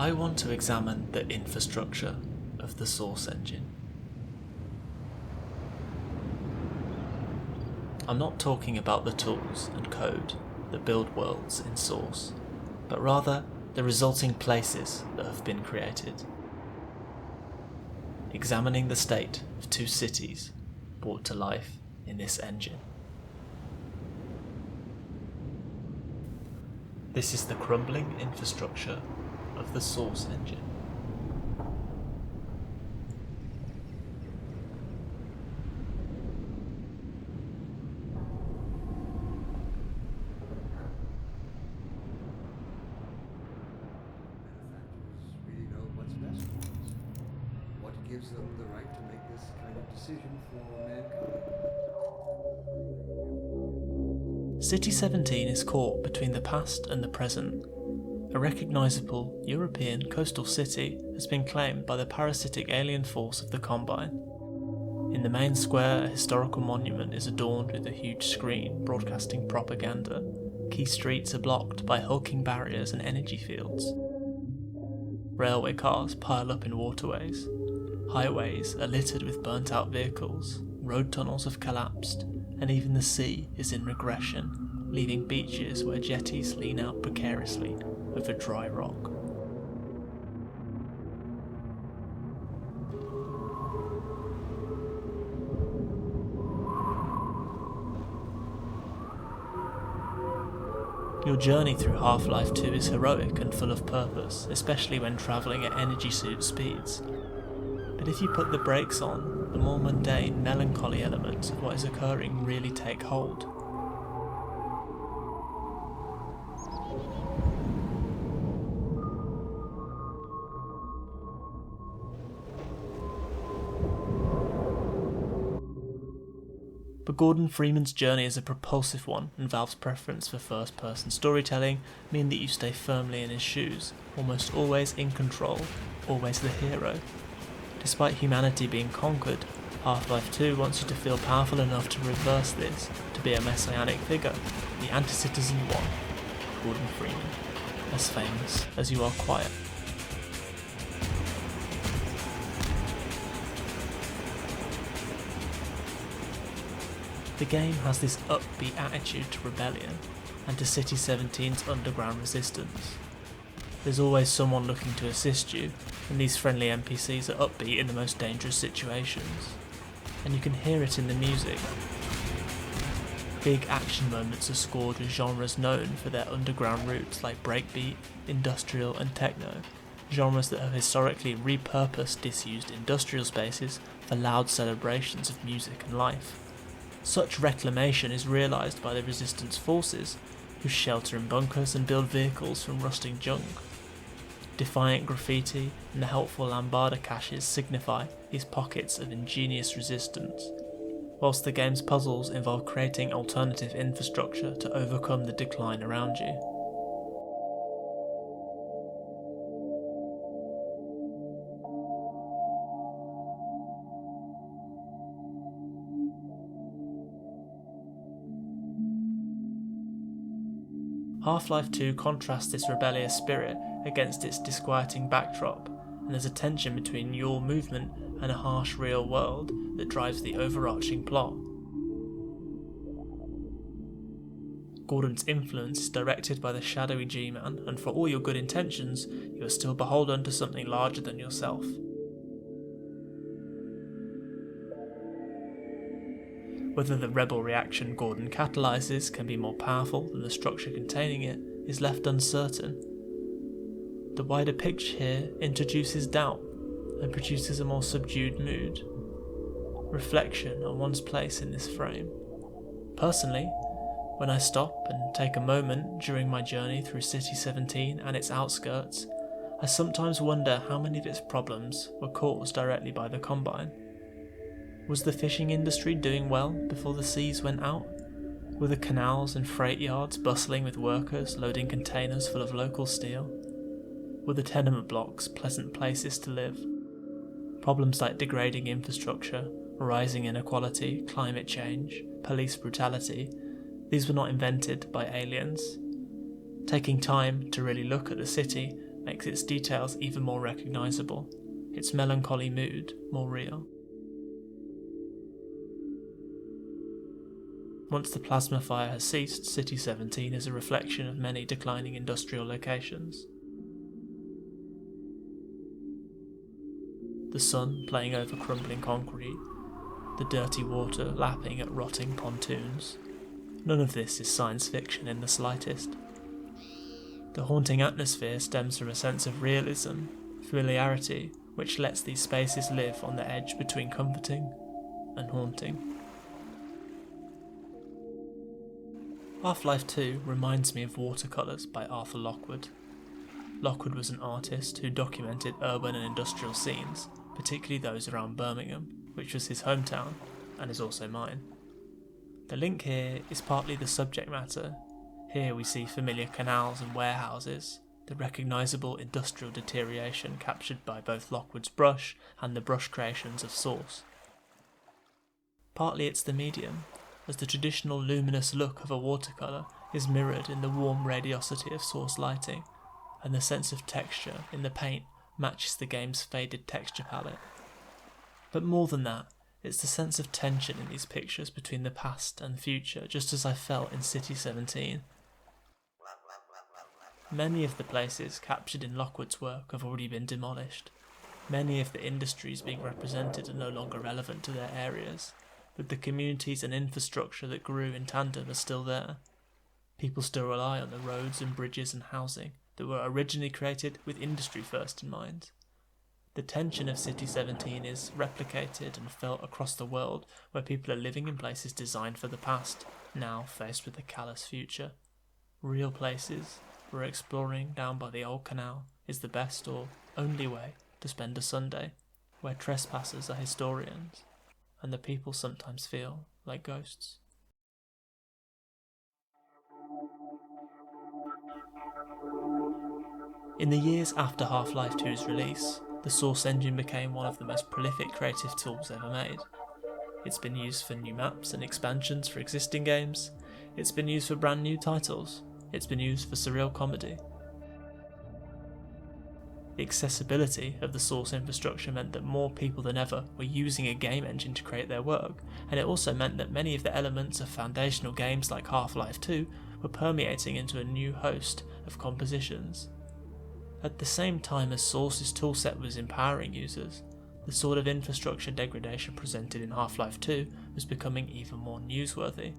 I want to examine the infrastructure of the Source engine. I'm not talking about the tools and code that build worlds in Source, but rather the resulting places that have been created. Examining the state of two cities brought to life in this engine. This is the crumbling infrastructure of the Source engine. Gives them the right to make this kind of decision for mankind. City 17 is caught between the past and the present. A recognisable European coastal city has been claimed by the parasitic alien force of the Combine. In the main square, a historical monument is adorned with a huge screen broadcasting propaganda. Key streets are blocked by hulking barriers and energy fields. Railway cars pile up in waterways. Highways are littered with burnt-out vehicles, road tunnels have collapsed, and even the sea is in regression, leaving beaches where jetties lean out precariously over dry rock. Your journey through Half-Life 2 is heroic and full of purpose, especially when travelling at energy suit speeds. But if you put the brakes on, the more mundane, melancholy elements of what is occurring really take hold. But Gordon Freeman's journey is a propulsive one, and Valve's preference for first-person storytelling mean that you stay firmly in his shoes, almost always in control, always the hero. Despite humanity being conquered, Half-Life 2 wants you to feel powerful enough to reverse this, to be a messianic figure, the anti-citizen one, Gordon Freeman, as famous as you are quiet. The game has this upbeat attitude to rebellion, and to City 17's underground resistance. There's always someone looking to assist you, and these friendly NPCs are upbeat in the most dangerous situations. And you can hear it in the music. Big action moments are scored with genres known for their underground roots like breakbeat, industrial and techno, genres that have historically repurposed disused industrial spaces for loud celebrations of music and life. Such reclamation is realised by the resistance forces, who shelter in bunkers and build vehicles from rusting junk. Defiant graffiti and the helpful lambada caches signify these pockets of ingenious resistance, whilst the game's puzzles involve creating alternative infrastructure to overcome the decline around you. Half-Life 2 contrasts this rebellious spirit against its disquieting backdrop, and there's a tension between your movement and a harsh real world that drives the overarching plot. Gordon's influence is directed by the shadowy G-Man, and for all your good intentions, you are still beholden to something larger than yourself. Whether the rebel reaction Gordon catalyses can be more powerful than the structure containing it is left uncertain. The wider picture here introduces doubt and produces a more subdued mood, reflection on one's place in this frame. Personally, when I stop and take a moment during my journey through City 17 and its outskirts, I sometimes wonder how many of its problems were caused directly by the Combine. Was the fishing industry doing well before the seas went out? Were the canals and freight yards bustling with workers loading containers full of local steel? Were the tenement blocks pleasant places to live? Problems like degrading infrastructure, rising inequality, climate change, police brutality, these were not invented by aliens. Taking time to really look at the city makes its details even more recognisable, its melancholy mood more real. Once the plasma fire has ceased, City 17 is a reflection of many declining industrial locations. The sun playing over crumbling concrete, the dirty water lapping at rotting pontoons. None of this is science fiction in the slightest. The haunting atmosphere stems from a sense of realism, familiarity, which lets these spaces live on the edge between comforting and haunting. Half-Life 2 reminds me of Watercolours by Arthur Lockwood. Lockwood was an artist who documented urban and industrial scenes, particularly those around Birmingham, which was his hometown, and is also mine. The link here is partly the subject matter. Here we see familiar canals and warehouses, the recognisable industrial deterioration captured by both Lockwood's brush and the brush creations of Source. Partly it's the medium, as the traditional luminous look of a watercolour is mirrored in the warm radiosity of Source lighting, and the sense of texture in the paint matches the game's faded texture palette. But more than that, it's the sense of tension in these pictures between the past and the future, just as I felt in City 17. Many of the places captured in Lockwood's work have already been demolished. Many of the industries being represented are no longer relevant to their areas, but the communities and infrastructure that grew in tandem are still there. People still rely on the roads and bridges and housing that were originally created with industry first in mind. The tension of City 17 is replicated and felt across the world, where people are living in places designed for the past, now faced with a callous future. Real places where exploring down by the old canal is the best or only way to spend a Sunday, where trespassers are historians, and the people sometimes feel like ghosts. In the years after Half-Life 2's release, the Source engine became one of the most prolific creative tools ever made. It's been used for new maps and expansions for existing games, it's been used for brand new titles, it's been used for surreal comedy. The accessibility of the Source infrastructure meant that more people than ever were using a game engine to create their work, and it also meant that many of the elements of foundational games like Half-Life 2 were permeating into a new host of compositions. At the same time as Source's toolset was empowering users, the sort of infrastructure degradation presented in Half-Life 2 was becoming even more newsworthy.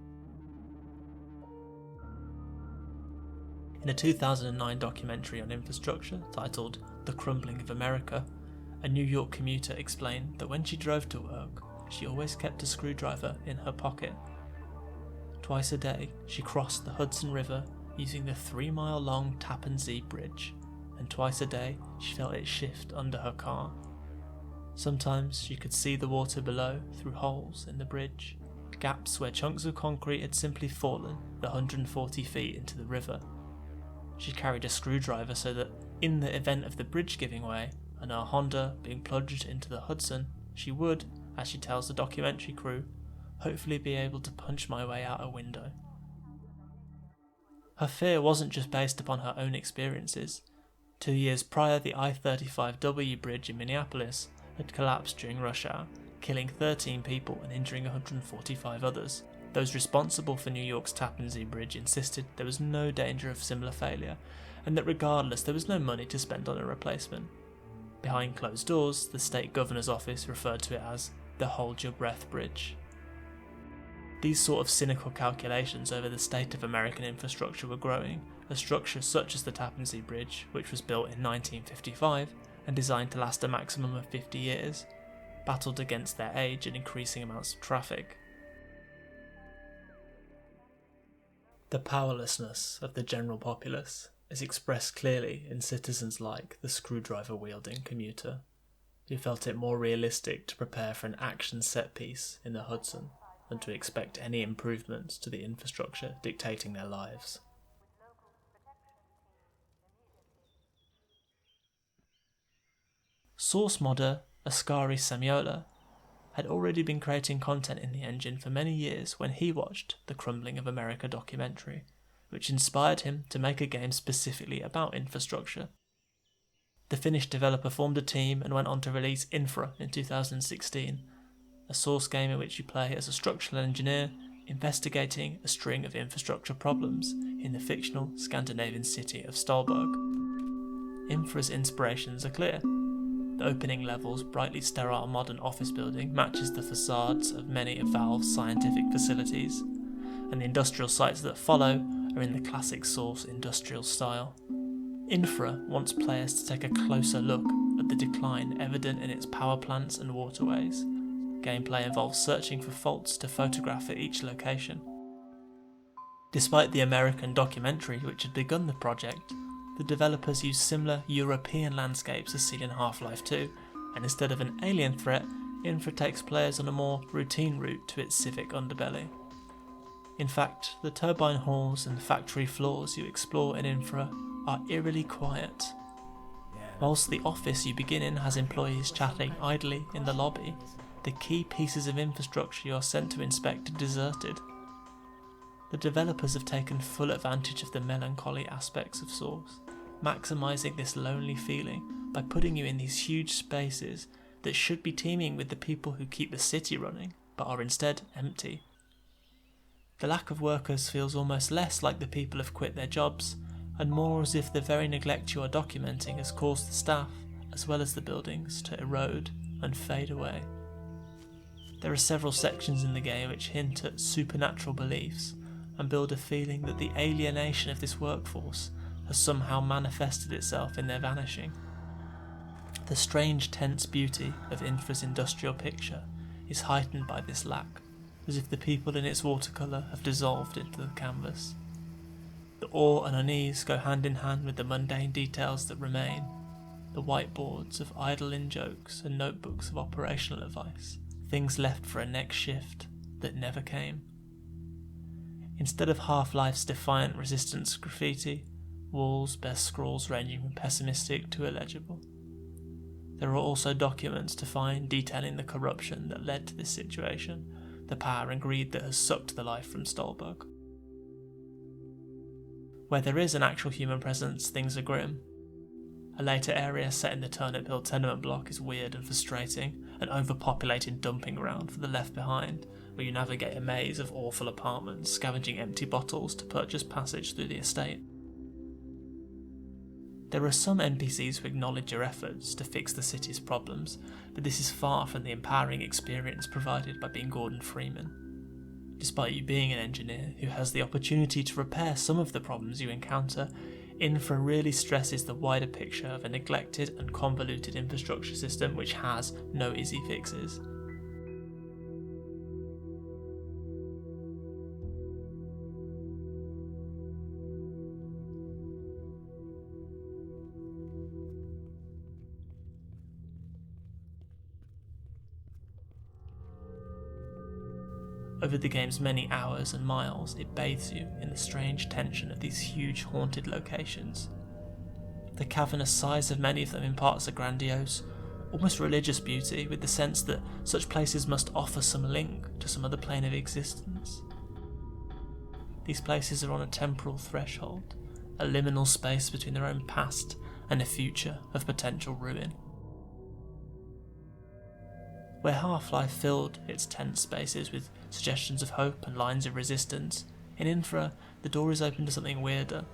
In a 2009 documentary on infrastructure titled The Crumbling of America, a New York commuter explained that when she drove to work, she always kept a screwdriver in her pocket. Twice a day, she crossed the Hudson River using the 3-mile-long Tappan Zee Bridge, and twice a day she felt it shift under her car. Sometimes she could see the water below through holes in the bridge, gaps where chunks of concrete had simply fallen the 140 feet into the river. She carried a screwdriver so that, in the event of the bridge giving way and her Honda being plunged into the Hudson, she would, as she tells the documentary crew, hopefully be able to punch my way out a window. Her fear wasn't just based upon her own experiences. 2 years prior, the I-35W bridge in Minneapolis had collapsed during rush hour, killing 13 people and injuring 145 others. Those responsible for New York's Tappan Zee Bridge insisted there was no danger of similar failure, and that regardless there was no money to spend on a replacement. Behind closed doors, the state governor's office referred to it as the Hold Your Breath Bridge. These sort of cynical calculations over the state of American infrastructure were growing, as structures such as the Tappan Zee Bridge, which was built in 1955 and designed to last a maximum of 50 years, battled against their age and increasing amounts of traffic. The powerlessness of the general populace is expressed clearly in citizens like the screwdriver-wielding commuter, who felt it more realistic to prepare for an action set-piece in the Hudson than to expect any improvements to the infrastructure dictating their lives. Source modder Ascari Semiola had already been creating content in the engine for many years when he watched the Crumbling of America documentary, which inspired him to make a game specifically about infrastructure. The Finnish developer formed a team and went on to release Infra in 2016, a Source game in which you play as a structural engineer investigating a string of infrastructure problems in the fictional Scandinavian city of Stolberg. Infra's inspirations are clear. The opening level's brightly sterile modern office building matches the facades of many of Valve's scientific facilities, and the industrial sites that follow are in the classic Source industrial style. Infra wants players to take a closer look at the decline evident in its power plants and waterways. Gameplay involves searching for faults to photograph at each location. Despite the American documentary which had begun the project, the developers used similar European landscapes as seen in Half-Life 2, and instead of an alien threat, Infra takes players on a more routine route to its civic underbelly. In fact, the turbine halls and factory floors you explore in Infra are eerily quiet. Whilst the office you begin in has employees chatting idly in the lobby, the key pieces of infrastructure you are sent to inspect are deserted. The developers have taken full advantage of the melancholy aspects of Source, maximising this lonely feeling by putting you in these huge spaces that should be teeming with the people who keep the city running, but are instead empty. The lack of workers feels almost less like the people have quit their jobs, and more as if the very neglect you are documenting has caused the staff, as well as the buildings, to erode and fade away. There are several sections in the game which hint at supernatural beliefs and build a feeling that the alienation of this workforce has somehow manifested itself in their vanishing. The strange tense beauty of Infra's industrial picture is heightened by this lack, as if the people in its watercolour have dissolved into the canvas. The awe and unease go hand in hand with the mundane details that remain, the whiteboards of idle in-jokes and notebooks of operational advice, things left for a next shift that never came. Instead of Half-Life's defiant resistance graffiti, walls bear scrawls ranging from pessimistic to illegible. There are also documents to find detailing the corruption that led to this situation, the power and greed that has sucked the life from Stolberg. Where there is an actual human presence, things are grim. A later area set in the Turnip Hill tenement block is weird and frustrating, an overpopulated dumping ground for the left behind, where you navigate a maze of awful apartments, scavenging empty bottles to purchase passage through the estate. There are some NPCs who acknowledge your efforts to fix the city's problems, but this is far from the empowering experience provided by being Gordon Freeman. Despite you being an engineer who has the opportunity to repair some of the problems you encounter, Infra really stresses the wider picture of a neglected and convoluted infrastructure system which has no easy fixes. Over the game's many hours and miles, it bathes you in the strange tension of these huge haunted locations. The cavernous size of many of them imparts a grandiose, almost religious beauty, with the sense that such places must offer some link to some other plane of existence. These places are on a temporal threshold, a liminal space between their own past and a future of potential ruin. Where Half-Life filled its tense spaces with suggestions of hope and lines of resistance, in Infra the door is open to something weirder.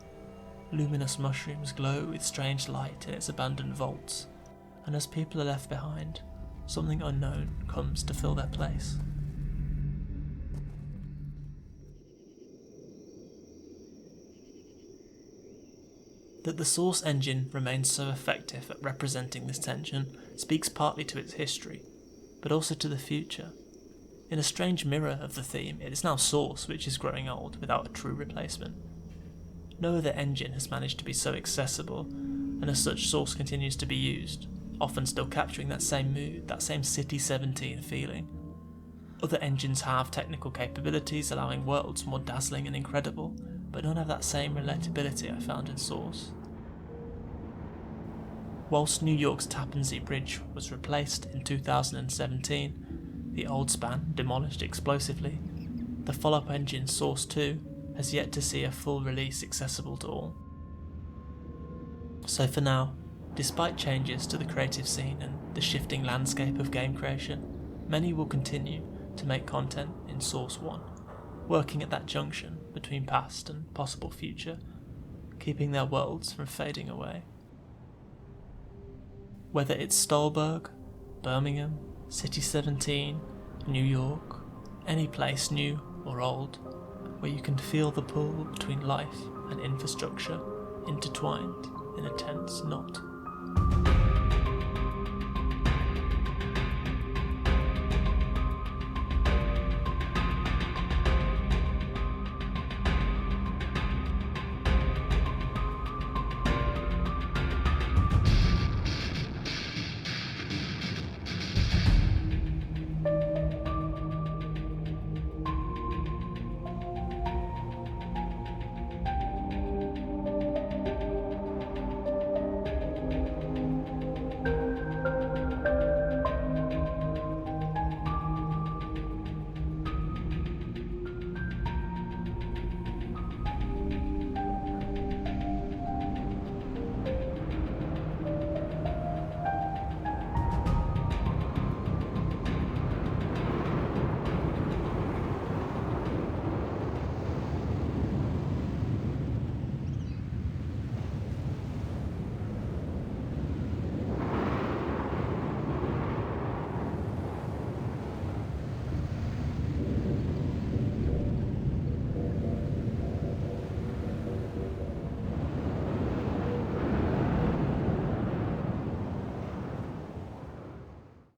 Luminous mushrooms glow with strange light in its abandoned vaults, and as people are left behind, something unknown comes to fill their place. That the Source engine remains so effective at representing this tension speaks partly to its history, but also to the future. In a strange mirror of the theme, it is now Source which is growing old without a true replacement. No other engine has managed to be so accessible, and as such Source continues to be used, often still capturing that same mood, that same City 17 feeling. Other engines have technical capabilities allowing worlds more dazzling and incredible, but none have that same relatability I found in Source. Whilst New York's Tappan Zee Bridge was replaced in 2017, the old span demolished explosively, the follow-up engine Source 2 has yet to see a full release accessible to all. So for now, Despite changes to the creative scene and the shifting landscape of game creation, many will continue to make content in Source 1, working at that junction between past and possible future, keeping their worlds from fading away. Whether it's Stolberg, Birmingham, City 17, New York, any place new or old, where you can feel the pull between life and infrastructure intertwined in a tense knot.